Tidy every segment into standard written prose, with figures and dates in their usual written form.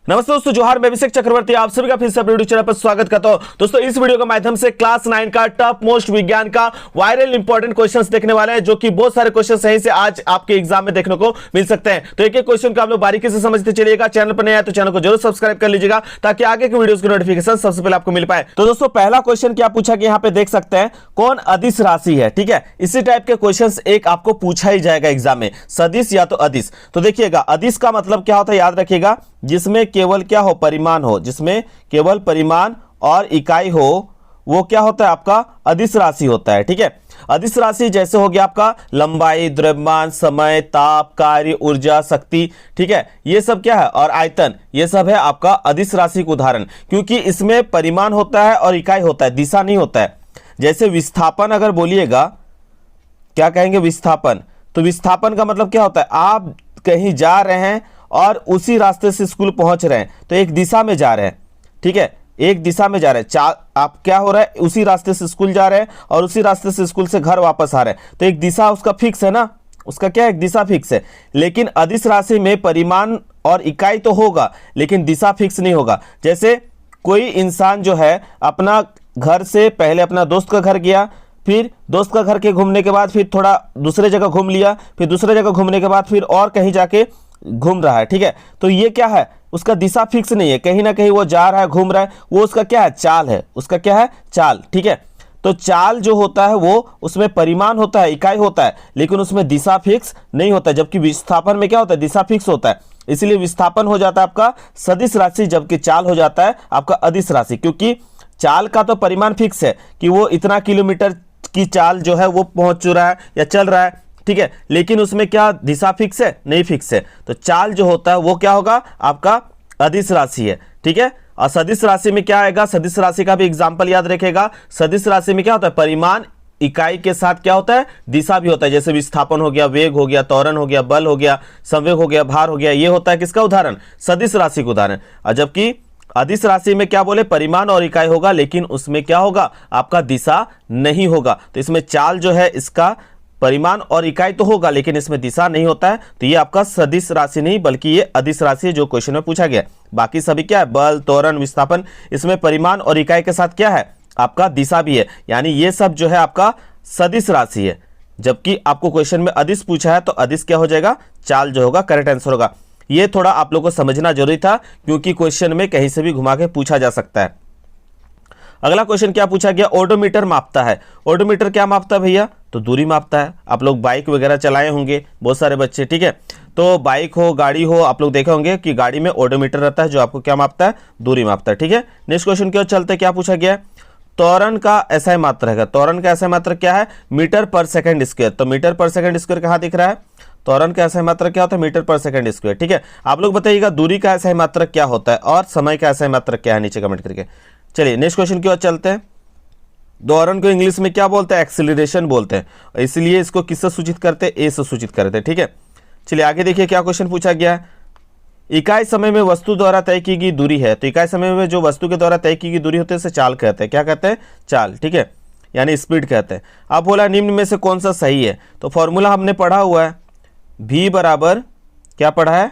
नमस्ते दोस्तों, जोहार। मैं अभिषेक चक्रवर्ती आप सभी का फिर से अपने यूट्यूब चैनल पर स्वागत करता हूं। दोस्तों, इस वीडियो के माध्यम से क्लास 9 का टॉप मोस्ट विज्ञान का वायरल इंपॉर्टेंट क्वेश्चंस देखने वाले हैं, जो कि बहुत सारे क्वेश्चन सही से आज आपके एग्जाम में देखने को मिल सकते हैं। तो एक एक क्वेश्चन को आप लोग बारीकी से समझते चलिएगा। चैनल पर नया है तो चैनल को जरूर सब्सक्राइब कर लीजिएगा, ताकि आगे की वीडियोस की नोटिफिकेशन सबसे पहले आपको मिल पाए। तो दोस्तों, पहला क्वेश्चन क्या पूछा कि यहाँ पे देख सकते हैं, कौन अदिश राशि है। ठीक है, इसी टाइप के क्वेश्चन एक आपको पूछा ही जाएगा एग्जाम में, सदिश या तो अदिश। तो देखिएगा, अदिश का मतलब क्या होता है, याद रखिएगा, जिसमें केवल क्या हो, परिमाण हो, जिसमें केवल परिमाण और इकाई हो, वो क्या होता है, आपका अदिश राशि होता है। ठीक है, अदिश राशि जैसे हो गया आपका लंबाई, द्रव्यमान, समय, ताप, कार्य, ऊर्जा, शक्ति। ठीक है, ये सब क्या है, और आयतन, ये सब है आपका अदिश राशि का उदाहरण, क्योंकि इसमें परिमाण होता है और इकाई होता है, दिशा नहीं होता है। जैसे विस्थापन अगर बोलिएगा, क्या कहेंगे, विस्थापन। तो विस्थापन का मतलब क्या होता है, आप कहीं जा रहे हैं और उसी रास्ते से स्कूल पहुंच रहे हैं, तो एक दिशा में जा रहे हैं। ठीक है, एक दिशा में जा रहे हैं, आप क्या हो रहा है, उसी रास्ते से स्कूल जा रहे हैं और उसी रास्ते से स्कूल से घर वापस आ रहे हैं, तो एक दिशा उसका फिक्स है ना, उसका क्या है, एक दिशा फिक्स है। लेकिन अदिश राशि में परिमाण और इकाई तो होगा, लेकिन दिशा फिक्स नहीं होगा। जैसे कोई इंसान जो है अपना घर से पहले अपना दोस्त का घर गया, फिर दोस्त का घर के घूमने के बाद फिर थोड़ा दूसरे जगह घूम लिया, फिर दूसरे जगह घूमने के बाद फिर और कहीं जाके घूम रहा है। ठीक है, तो ये क्या है, उसका दिशा फिक्स नहीं है, कहीं ना कहीं वो जा रहा है, घूम रहा है, वो उसका क्या है, चाल है, उसका क्या है, चाल। ठीक है, तो चाल जो होता है वो उसमें परिमाण होता है, इकाई होता है, लेकिन उसमें दिशा फिक्स नहीं होता है। जबकि विस्थापन में क्या होता है, दिशा फिक्स होता है, इसलिए विस्थापन हो जाता है आपका सदिश राशि, जबकि चाल हो जाता है आपका अदिश राशि। क्योंकि चाल का तो परिमाण फिक्स है कि वो इतना किलोमीटर की चाल जो है वो पहुंच रहा है या चल रहा है। ठीक है, लेकिन उसमें क्या दिशा फिक्स है, नहीं फिक्स है। तो चाल जो होता है वो क्या होगा, आपका अदिश राशि है। ठीक है, और सदिश राशि में क्या आएगा, सदिश राशि का भी एग्जांपल याद रखेगा। सदिश राशि में क्या होता है, परिमाण इकाई के साथ क्या होता है, दिशा भी होता है। जैसे विस्थापन हो गया, वेग हो गया, त्वरण हो गया, बल हो गया, संवेग हो गया, भार हो गया, ये होता है किसका उदाहरण, सदिश राशि का उदाहरण। और जबकि अदिश राशि में क्या बोले, परिमाण और इकाई होगा, लेकिन उसमें क्या होगा, आपका दिशा नहीं होगा। तो इसमें चाल जो है, इसका परिमाण और इकाई तो होगा, लेकिन इसमें दिशा नहीं होता है। तो ये आपका सदिश राशि नहीं, बल्कि ये अदिश राशि है, जो क्वेश्चन में पूछा गया। बाकी सभी क्या है, बल, त्वरण, विस्थापन, इसमें परिमाण और इकाई के साथ क्या है, आपका दिशा भी है। यानी ये सब जो है आपका सदिश राशि है। जबकि आपको क्वेश्चन में अदिश पूछा है, तो अदिश क्या हो जाएगा, चाल जो होगा, करेक्ट आंसर होगा। ये थोड़ा आप लोगों को समझना जरूरी था, क्योंकि क्वेश्चन में कहीं से भी घुमा के पूछा जा सकता है। अगला क्वेश्चन क्या पूछा गया, ओडोमीटर मापता है। ओडोमीटर क्या मापता है भैया, तो दूरी मापता है। आप लोग बाइक वगैरह चलाए होंगे बहुत सारे बच्चे। ठीक है, तो बाइक हो, गाड़ी हो, आप लोग देखे होंगे कि गाड़ी में ओडोमीटर रहता है, जो आपको क्या मापता है, दूरी मापता है। ठीक है, नेक्स्ट क्वेश्चन की ओर चलते, क्या पूछा गया, त्वरण का एसआई मात्रक है। त्वरण का एसआई मात्रक क्या है, मीटर पर सेकंड स्क्वायर। तो मीटर पर सेकंड स्क्वायर कहाँ दिख रहा है, त्वरण का एसआई मात्रक क्या होता है, मीटर पर सेकंड स्क्वायर। ठीक है, आप लोग बताइएगा दूरी का एसआई मात्रक क्या होता है और समय का एसआई मात्रक क्या है, नीचे कमेंट करके। चलिए नेक्स्ट क्वेश्चन की ओर चलते हैं। त्वरण को इंग्लिश में क्या बोलते हैं, एक्सीलरेशन बोलते हैं, इसलिए इसको किससे सूचित करते हैं, ए से सूचित करते हैं। ठीक है, चलिए आगे देखिए क्या क्वेश्चन पूछा गया है। इकाई समय में वस्तु द्वारा तय की गई दूरी है। तो इकाई समय में जो वस्तु के द्वारा तय की गई दूरी होती है, उसे चाल कहते हैं। क्या कहते हैं, चाल। ठीक है, यानी स्पीड कहते हैं। अब बोला निम्न में से कौन सा सही है, तो फॉर्मूला हमने पढ़ा हुआ है, v बराबर क्या पढ़ा है,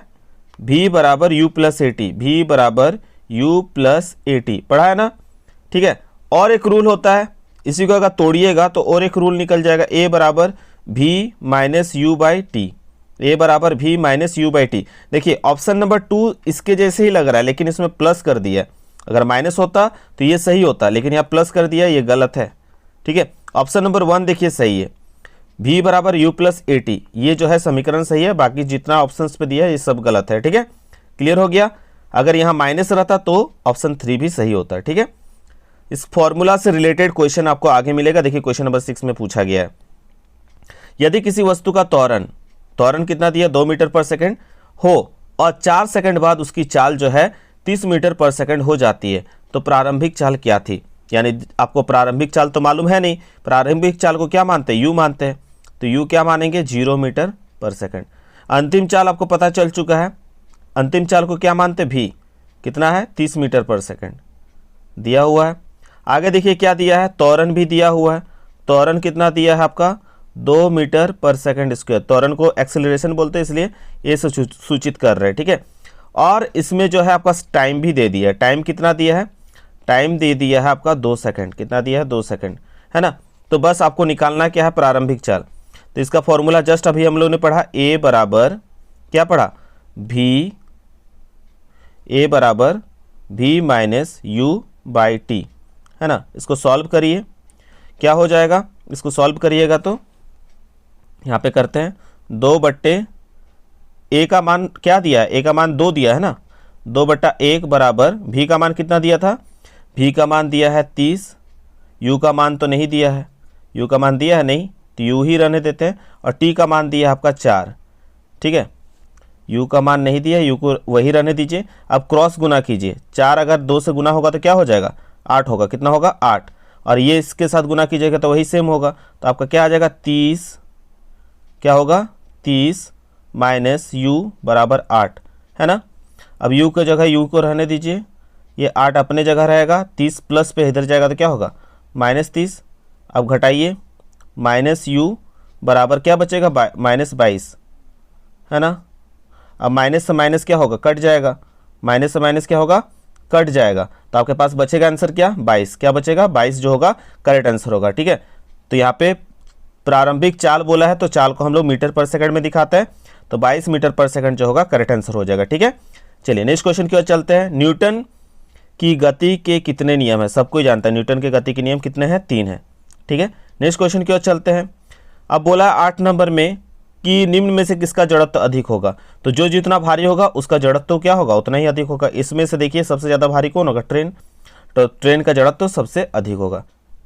v बराबर u plus A T, v बराबर u प्लस ए टी पढ़ा है ना। ठीक है, और एक रूल होता है, इसी को अगर तोड़िएगा तो और एक रूल निकल जाएगा, a बराबर v minus you by T, a बराबर v minus you by T. देखिए ऑप्शन नंबर 2 इसके जैसे ही लग रहा है, लेकिन इसमें प्लस कर दिया। अगर माइनस होता तो ये सही होता, लेकिन यहाँ प्लस कर दिया, ये गलत है। ठीक है, ऑप्शन नंबर 1 देखिए सही है, v बराबर u प्लस ए टी, ये जो है समीकरण सही है, बाकी जितना ऑप्शन पे दिया है ये सब गलत है। ठीक है, क्लियर हो गया। अगर यहाँ माइनस रहता तो ऑप्शन 3 भी सही होता है। ठीक है, इस फॉर्मूला से रिलेटेड क्वेश्चन आपको आगे मिलेगा। देखिए क्वेश्चन नंबर 6 में पूछा गया है, यदि किसी वस्तु का त्वरण कितना दिया, 2 मीटर पर सेकंड हो और 4 सेकंड बाद उसकी चाल जो है 30 मीटर पर सेकंड हो जाती है, तो प्रारंभिक चाल क्या थी। यानी आपको प्रारंभिक चाल तो मालूम है नहीं, प्रारंभिक चाल को क्या मानते हैं, यू मानते हैं। तो यू क्या मानेंगे, 0 मीटर पर सेकंड। अंतिम चाल आपको पता चल चुका है, अंतिम चाल को क्या मानते, भी कितना है, 30 मीटर पर सेकंड दिया हुआ है। आगे देखिए क्या दिया है, त्वरण भी दिया हुआ है। त्वरण कितना दिया है आपका, 2 मीटर पर सेकंड स्क्वायर। त्वरण को एक्सेलरेशन बोलते हैं, इसलिए ये सूचित कर रहे हैं। ठीक है, और इसमें जो है आपका टाइम भी दे दिया है। टाइम कितना दिया है? टाइम दे दिया है आपका 2 सेकंड। कितना दिया है? 2 सेकंड, है ना। तो बस आपको निकालना क्या है? प्रारंभिक चाल। तो इसका फॉर्मूला जस्ट अभी हम लोगों ने पढ़ा, ए बराबर क्या पढ़ा? भी, ए बराबर भी माइनस यू बाई टी, है ना। इसको सॉल्व करिए, क्या हो जाएगा? इसको सॉल्व करिएगा तो यहाँ पे करते हैं 2/, ए का मान क्या दिया है? ए का मान 2 दिया है ना। 2/1 बराबर भी का मान कितना दिया था? भी का मान दिया है 30, यू का मान तो नहीं दिया है। यू का मान दिया है नहीं, तो यू ही रहने देते हैं। और टी का मान दिया है आपका 4, ठीक है। यू का मान नहीं दिया, यू को वही रहने दीजिए। अब क्रॉस गुना कीजिए, 4 अगर 2 से गुना होगा तो क्या हो जाएगा? 8 होगा। कितना होगा? 8। और ये इसके साथ गुना कीजिएगा तो वही सेम होगा। तो आपका क्या आ जाएगा? 30, क्या होगा? 30 माइनस यू बराबर 8, है ना। अब यू की जगह यू को रहने दीजिए, ये 8 अपने जगह रहेगा। 30 प्लस पे इधर जाएगा तो क्या होगा? -30। अब घटाइए, माइनस यू बराबर क्या बचेगा? -22, है ना। अब माइनस से माइनस क्या होगा? कट जाएगा। माइनस से माइनस क्या होगा? कट जाएगा। तो आपके पास बचेगा आंसर क्या? 22। क्या बचेगा? 22 जो होगा करेक्ट आंसर होगा, ठीक है। तो यहाँ पे प्रारंभिक चाल बोला है तो चाल को हम लोग मीटर पर सेकंड में दिखाते हैं, तो 22 मीटर पर सेकंड जो होगा करेक्ट आंसर हो जाएगा, ठीक है। चलिए नेक्स्ट क्वेश्चन की ओर चलते हैं। न्यूटन की गति के कितने नियम है? सब कोई जानता है न्यूटन के गति के नियम कितने हैं? 3 है, ठीक है। नेक्स्ट क्वेश्चन की ओर चलते हैं। अब बोला 8 नंबर में कि निम्न में से किसका जड़त्व अधिक होगा? तो जो जितना भारी होगा उसका जड़त्व क्या होगा? उतना ही अधिक होगा। इसमें से देखिए सबसे ज़्यादा भारी कौन होगा? ट्रेन। तो ट्रेन का जड़त्व सबसे अधिक होगा।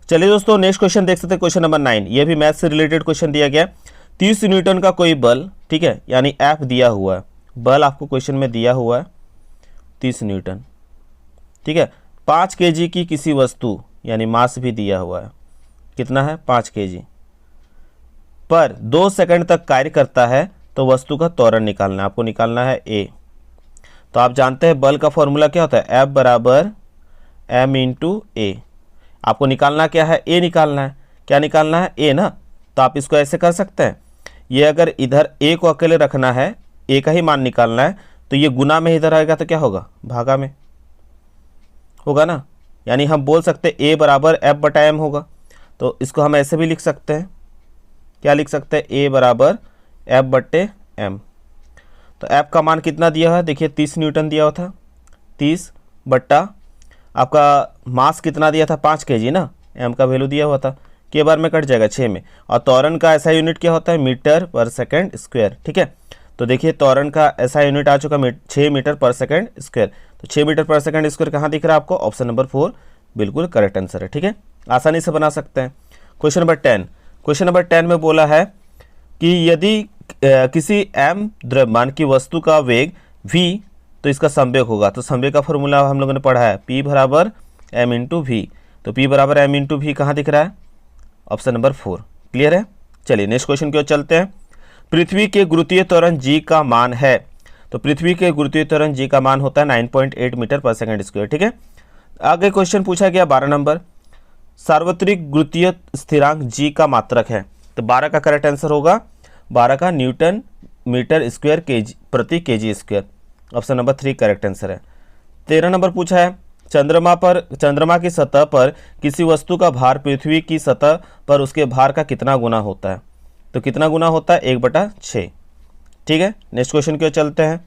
चलिए दोस्तों नेक्स्ट क्वेश्चन देख सकते हैं, क्वेश्चन नंबर 9। ये भी मैथ से रिलेटेड क्वेश्चन दिया गया। 30 न्यूटन का कोई बल, ठीक है, यानी एफ दिया हुआ है। बल आपको क्वेश्चन में दिया हुआ है 30 न्यूटन, ठीक है। 5 kg की किसी वस्तु यानी मास भी दिया हुआ है। कितना है? 5 kg पर 2 सेकंड तक कार्य करता है तो वस्तु का त्वरण निकालना है। आपको निकालना है ए। तो आप जानते हैं बल का फॉर्मूला क्या होता है? एफ बराबर एम इंटू ए। आपको निकालना क्या है? ए निकालना है। क्या निकालना है? ए ना। तो आप इसको ऐसे कर सकते हैं, ये अगर इधर ए को अकेले रखना है, ए का ही मान निकालना है, तो ये गुना में इधर आएगा तो क्या होगा? भागा में होगा ना। यानी हम बोल सकते हैं ए बराबर एफ बटा एम होगा। तो इसको हम ऐसे भी लिख सकते हैं, क्या लिख सकते हैं? ए बराबर एफ बटे एम। तो एफ का मान कितना दिया है? देखिए 30 न्यूटन दिया हुआ था। 30 बट्टा आपका मास कितना दिया था? 5 kg ना। एम का वैल्यू दिया हुआ था, के बार में कट जाएगा 6 में। और त्वरण का ऐसा यूनिट क्या होता है? मीटर पर सेकंड स्क्वायर, ठीक है। तो देखिए त्वरण का ऐसा यूनिट आ चुका 6 मीटर पर सेकंड स्क्वायर। तो 6 मीटर पर सेकंड स्क्वायर कहाँ दिख रहा है आपको? ऑप्शन नंबर 4 बिल्कुल करेक्ट आंसर है, ठीक है। आसानी से बना सकते हैं। Question number 10। क्वेश्चन नंबर 10 में बोला है कि यदि किसी m द्रव्यमान की वस्तु का वेग v, तो इसका संवेग होगा। तो संवेग का फॉर्मूला हम लोगों ने पढ़ा है, p बराबर m इंटू वी। तो p बराबर m इंटू वी कहाँ दिख रहा है? Option number 4। क्लियर है। चलिए नेक्स्ट क्वेश्चन की ओर चलते हैं। पृथ्वी के गुरुत्वीय त्वरण g का मान है। तो पृथ्वी के गुरुत्वीय त्वरण g का मान होता है 9.8 मीटर पर सेकंड स्क्वायर, ठीक है। आगे क्वेश्चन पूछा गया 12 नंबर। सार्वत्रिक गुरुत्वीय स्थिरांक g का मात्रक है। तो 12 का करेक्ट आंसर होगा 12 का न्यूटन मीटर स्क्वायर प्रति KG square. Option number 3 correct answer है। 13 नंबर पूछा है, चंद्रमा की सतह पर किसी वस्तु का भार पृथ्वी की सतह पर उसके भार का कितना गुना होता है? तो कितना गुना होता है? 1/6, ठीक है। नेक्स्ट क्वेश्चन की ओर चलते हैं।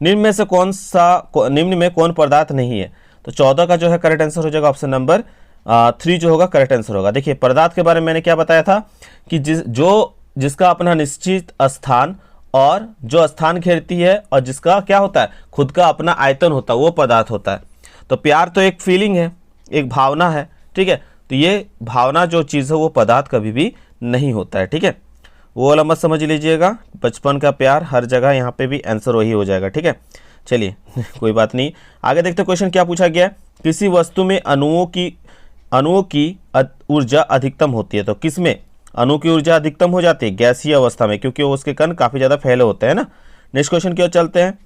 निम्न में कौन पदार्थ नहीं है? तो 14 का जो है करेक्ट आंसर हो जाएगा ऑप्शन नंबर 3 जो होगा करेक्ट आंसर होगा। देखिए पदार्थ के बारे में मैंने क्या बताया था कि जिसका अपना निश्चित स्थान और जो स्थान घेरती है और जिसका क्या होता है? खुद का अपना आयतन होता है, वो पदार्थ होता है। तो प्यार तो एक फीलिंग है, एक भावना है, ठीक है। तो ये भावना जो चीज़ है वो पदार्थ कभी भी नहीं होता है, ठीक है। वो वाला मत समझ लीजिएगा, बचपन का प्यार हर जगह, यहाँ पे भी आंसर वही हो जाएगा, ठीक है। चलिए कोई बात नहीं, आगे देखते क्वेश्चन क्या पूछा गया है। किसी वस्तु में अणुओं की ऊर्जा अधिकतम होती है। तो किस में अणु की ऊर्जा अधिकतम हो जाती है? गैसीय अवस्था में, क्योंकि उसके कण काफी ज्यादा फैले होते हैं ना। नेक्स्ट क्वेश्चन की ओर चलते हैं।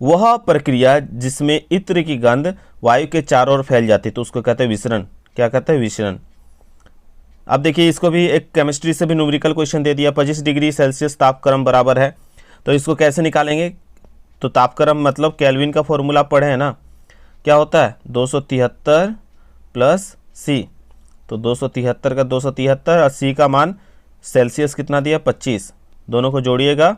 वह प्रक्रिया जिसमें इत्र की गंध वायु के चारों ओर फैल जाती है, तो उसको कहते हैं विसरण। क्या कहते हैं? विसरण। अब देखिए इसको भी एक केमिस्ट्री से भी न्यूमेरिकल क्वेश्चन दे दिया। 25 डिग्री सेल्सियस तापक्रम बराबर है तो इसको कैसे निकालेंगे? तो तापक्रम मतलब केल्विन का फॉर्मूला पढ़े हैं ना, क्या होता है 273 प्लस सी। तो 273 का 273 और सी का मान सेल्सियस कितना दिया 25, दोनों को जोड़िएगा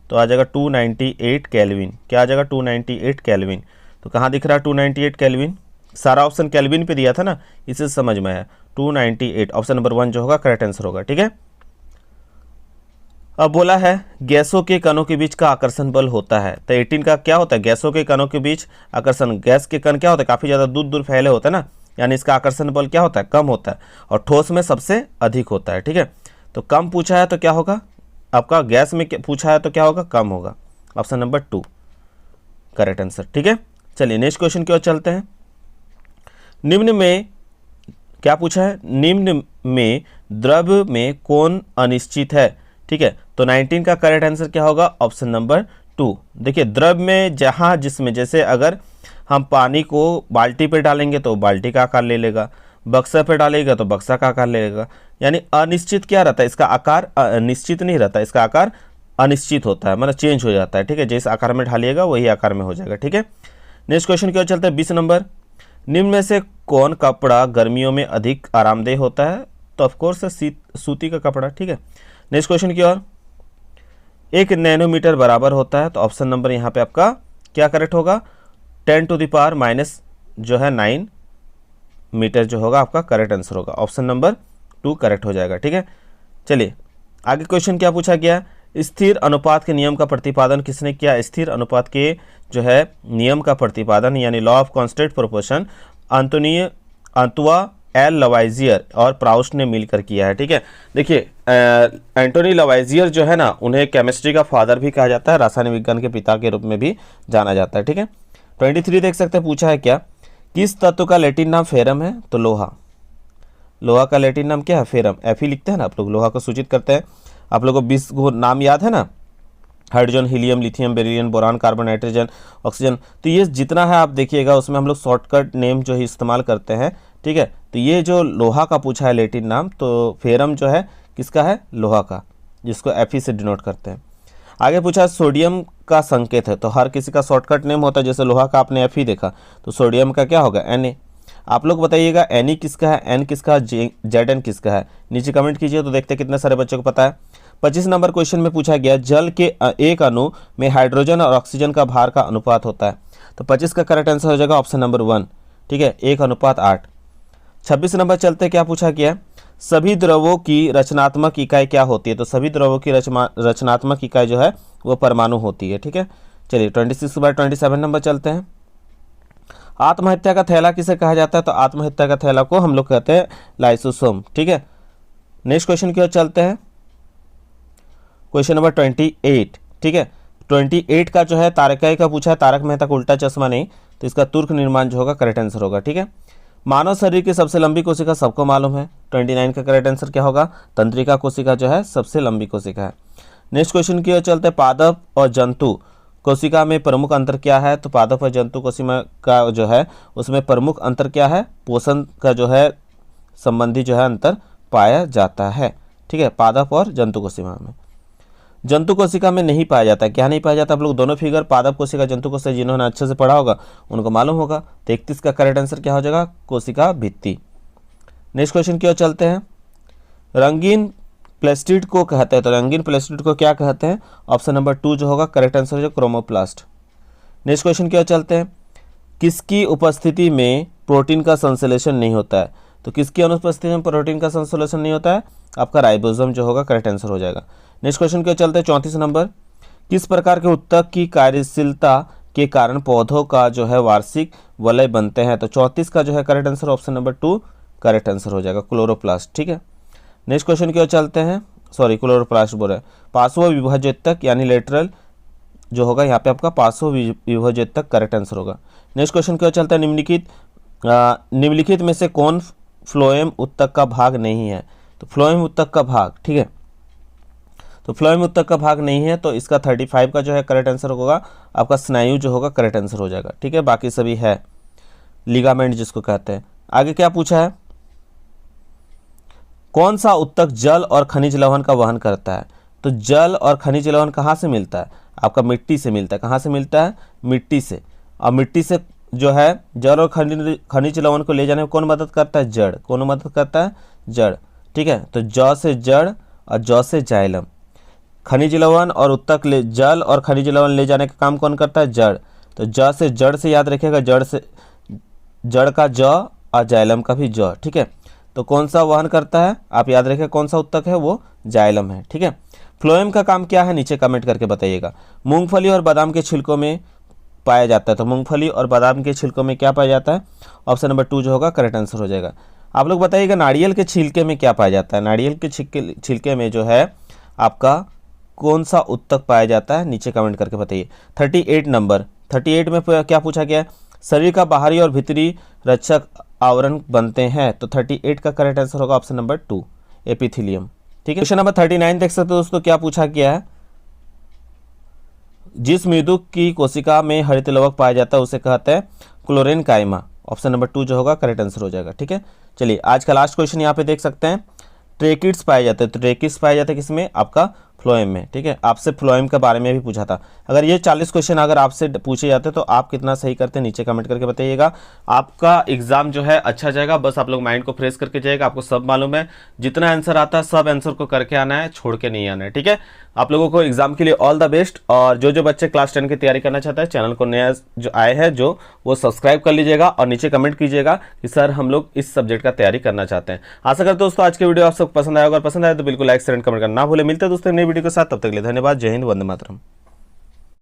तो आ जाएगा 298 केल्विन। क्या आ जाएगा 298 केल्विन। तो कहाँ दिख रहा है 298 केल्विन? सारा ऑप्शन केल्विन पे दिया था ना, इसे समझ में आया। 298 ऑप्शन नंबर 1 जो होगा करेक्ट आंसर होगा। ठीक है, अब बोला है गैसों के कणों के बीच का आकर्षण बल होता है। तो 18 का क्या होता है? गैसों के कणों के बीच आकर्षण, गैस के कण क्या होता है काफ़ी ज़्यादा दूर दूर फैले होता है ना, यानी इसका आकर्षण बल क्या होता है कम होता है, और ठोस में सबसे अधिक होता है। ठीक है, तो कम पूछा है तो क्या होगा आपका, गैस में पूछा है तो क्या होगा कम होगा। Option number 2 correct answer. ठीक है, चलिए नेक्स्ट क्वेश्चन की ओर चलते हैं। निम्न में क्या पूछा है? निम्न में द्रव्य में कौन अनिश्चित है? ठीक है, तो 19 का करेक्ट आंसर क्या होगा? Option number 2। देखिए द्रव्य में जहाँ जिसमें, जैसे अगर हम पानी को बाल्टी पे डालेंगे तो बाल्टी का आकार ले लेगा, बक्सा पे डालेगा तो बक्सा का आकार ले लेगा। यानी अनिश्चित क्या रहता है, इसका आकार निश्चित नहीं रहता, इसका आकार अनिश्चित होता है, मतलब चेंज हो जाता है। ठीक है, जिस आकार में ढालिएगा वही आकार में हो जाएगा। ठीक है, नेक्स्ट क्वेश्चन की ओर चलते हैं। 20 नंबर, निम्न में से कौन कपड़ा गर्मियों में अधिक आरामदेह होता है? तो ऑफकोर्स सूती का कपड़ा। ठीक है, नेक्स्ट क्वेश्चन की ओर। 1 नैनोमीटर बराबर होता है, तो ऑप्शन नंबर यहाँ पे आपका क्या करेक्ट होगा? 10 टू द पावर माइनस जो है 9 मीटर जो होगा आपका करेक्ट आंसर होगा। ऑप्शन नंबर 2 करेक्ट हो जाएगा। ठीक है, चलिए आगे क्वेश्चन क्या पूछा गया? स्थिर अनुपात के नियम का प्रतिपादन किसने किया? स्थिर अनुपात के जो है नियम का प्रतिपादन यानी law of constant proportion Antoine L Lavoisier और प्राउस्ट ने मिलकर किया है। ठीक है, देखिए एंटोनी लवाइजियर जो है ना, उन्हें केमिस्ट्री का फादर भी कहा जाता है, रासायनिक विज्ञान के पिता के रूप में भी जाना जाता है। ठीक है, 23 देख सकते हैं, पूछा है क्या? किस तत्व का लैटिन नाम फेरम है? तो लोहा। लोहा का लैटिन नाम क्या है? फेरम। Fe लिखते हैं ना आप लोग, लोहा को सूचित करते हैं। आप लोगों को 20 नाम याद है ना, hydrogen, helium, lithium, beryllium, boron, carbon, nitrogen, oxygen. तो ये जितना है आप देखिएगा उसमें हम लोग शॉर्टकट नेम जो है इस्तेमाल करते हैं। ठीक है, तो ये जो लोहा का पूछा है लैटिन नाम, तो फेरम जो है किसका है? लोहा का, जिसको Fe से डिनोट करते हैं। आगे पूछा है सोडियम का संकेत है, तो हर किसी का शॉर्टकट नेम होता है। जैसे लोहा का आपने Fe देखा, तो सोडियम का क्या होगा? Na। आप लोग बताइएगा Ne किसका है, N किसका है, Zn किसका है? नीचे कमेंट कीजिए तो देखते हैं कितने सारे बच्चों को पता है। 25 नंबर क्वेश्चन में पूछा गया जल के एक अणु में हाइड्रोजन और ऑक्सीजन का भार का अनुपात होता है। तो 25 का करेक्ट आंसर हो जाएगा ऑप्शन नंबर 1। ठीक है, 1:8। 26 नंबर चलते, क्या पूछा गया? सभी द्रवों की रचनात्मक इकाई क्या होती है? तो सभी द्रवों की रचनात्मक इकाई जो है वो परमाणु होती है। ठीक है, चलिए 26/27 नंबर चलते हैं। आत्महत्या का थैला किसे कहा जाता है? तो आत्महत्या का थैला को हम लोग कहते हैं लाइसोसोम। ठीक है, नेक्स्ट क्वेश्चन की ओर चलते हैं। Question number 28। ठीक है, 28 का जो है तारकाई का पूछा है, तारक मेहता का उल्टा चश्मा नहीं, तो इसका तुर्क निर्माण जो होगा करेक्ट आंसर होगा। ठीक है, मानव शरीर की सबसे लंबी कोशिका सबको मालूम है। 29 का करेक्ट आंसर क्या होगा? तंत्रिका कोशिका जो है सबसे लंबी कोशिका है। नेक्स्ट क्वेश्चन की ओर चलते हैं। पादप और जंतु कोशिका में प्रमुख अंतर क्या है? तो पादप और जंतु कोशिका का जो है उसमें प्रमुख अंतर क्या है? पोषण का जो है संबंधी जो है अंतर पाया जाता है। ठीक है, पादप और जंतु कोशिका में। जंतु कोशिका में नहीं पाया जाता। क्या नहीं पाया जाता? आप लोग दोनों फिगर पादप कोशिका, जंतु कोशिका जिन्होंने अच्छे से पढ़ा होगा उनको मालूम होगा। 31 का करेक्ट आंसर क्या हो जाएगा? कोशिका भित्ति। नेक्स्ट क्वेश्चन की ओर चलते हैं। रंगीन प्लेस्टिड को कहते हैं, तो रंगीन प्लेस्टिड को क्या कहते हैं? ऑप्शन नंबर 2 जो होगा करेक्ट आंसर हो क्रोमोप्लास्ट। नेक्स्ट क्वेश्चन की ओर चलते हैं। किसकी उपस्थिति में प्रोटीन का संश्लेषण नहीं होता है? तो किसकी अनुपस्थिति में प्रोटीन का संश्लेषण नहीं होता है? आपका राइबोसोम जो होगा करेक्ट आंसर हो जाएगा। नेक्स्ट क्वेश्चन के चलते हैं 34 नंबर। किस प्रकार के उत्तक की कार्यशीलता के कारण पौधों का जो है वार्षिक वलय बनते हैं? तो 34 का जो है correct answer option number 2 correct answer हो जाएगा, क्लोरोप्लास्ट। ठीक है, नेक्स्ट क्वेश्चन की ओर चलते हैं। क्लोरोप्लास्ट बोल रहे हैं। पार्श्व विभाजक यानी लेटरल जो होगा यहाँ पे आपका पार्श्व विभाजक करेक्ट आंसर होगा। नेक्स्ट क्वेश्चन की ओर चलते हैं। निम्नलिखित में से कौन फ्लोएम उत्तक का भाग नहीं है? तो फ्लोएम उत्तक का भाग, ठीक है, तो फ्लोएम उत्तक का भाग नहीं है, तो इसका 35 का जो है करेक्ट आंसर होगा आपका स्नायु जो होगा करेक्ट आंसर हो जाएगा। ठीक है, बाकी सभी है लिगामेंट जिसको कहते हैं। आगे क्या पूछा है? कौन सा उत्तक जल और खनिज लवण का वहन करता है? तो जल और खनिज लवण कहाँ से मिलता है? आपका मिट्टी से मिलता है। कहाँ से मिलता है? मिट्टी से। और मिट्टी से जो है जड़ और खनिज लवण को ले जाने में कौन मदद करता है? जड़। कौन मदद करता है? जड़। ठीक है, तो ज से जड़ और ज से जाइलम। खनिज लवण और उत्तक ले जल और खनिज लवण ले जाने का काम कौन करता है? जड़। तो ज से जड़ से याद रखिएगा, जड़ से जड़ का ज और जाइलम का भी ज। ठीक है, तो कौन सा वहन करता है? आप याद रखिए कौन सा उत्तक है? वो जाइलम है। ठीक है, फ्लोएम का काम क्या है? नीचे कमेंट करके बताइएगा। मूंगफली और बादाम के छिलकों में पाया जाता है। तो मूंगफली और बादाम के छिलकों में क्या पाया जाता है? ऑप्शन नंबर 2 जो होगा करेक्ट आंसर हो जाएगा। आप लोग बताइएगा नारियल के छिलके में क्या पाया जाता है? नारियल के छिलके में जो है आपका कौन सा उत्तक पाया जाता है? नीचे कमेंट करके बताइए। 38 नंबर, 38 में क्या पूछा गया है? शरीर का बाहरी और भीतरी रक्षक आवरण बनते हैं। तो 38 का करेक्ट आंसर होगा ऑप्शन नंबर 2 एपिथेलियम। ठीक है, क्वेश्चन नंबर 39 देख सकते हो दोस्तों, क्या पूछा गया है? जिस मृदु की कोशिका में हरित लवक पाया जाता है उसे कहते हैं क्लोरेनकाइमा। ऑप्शन नंबर 2 जो होगा करेक्ट आंसर हो जाएगा। ठीक है, चलिए आज का लास्ट क्वेश्चन यहाँ पे देख सकते हैं। ट्रेकिड्स पाए जाते हैं। तो ट्रेकिड्स पाए जाते हैं किसमें? आपका फ्लोएम में। ठीक है, आपसे फ्लोएम के बारे में भी पूछा था। अगर ये 40 क्वेश्चन अगर आपसे पूछे जाते तो आप कितना सही करते हैं? नीचे कमेंट करके बताइएगा। आपका एग्जाम जो है अच्छा जाएगा, बस आप लोग माइंड को फ्रेश करके जाएगा। आपको सब मालूम है, जितना आंसर आता है सब आंसर को करके आना है, छोड़ के नहीं आना है। ठीक है, आप लोगों को एग्जाम के लिए ऑल द बेस्ट। और जो बच्चे क्लास 10 की तैयारी करना चाहते हैं, चैनल को नया जो आए हैं जो वो सब्सक्राइब कर लीजिएगा और नीचे कमेंट कीजिएगा कि सर हम लोग इस सब्जेक्ट का तैयारी करना चाहते हैं। आशा करते हैं दोस्तों आज की वीडियो आप सबको पसंद आएगा। अगर पसंद आए तो बिल्कुल लाइक शेयर कमेंट करना ना भूले। मिलते हैं दोस्तों नई वीडियो के साथ, तब तक के लिए धन्यवाद। जय हिंद, वंदे मातरम।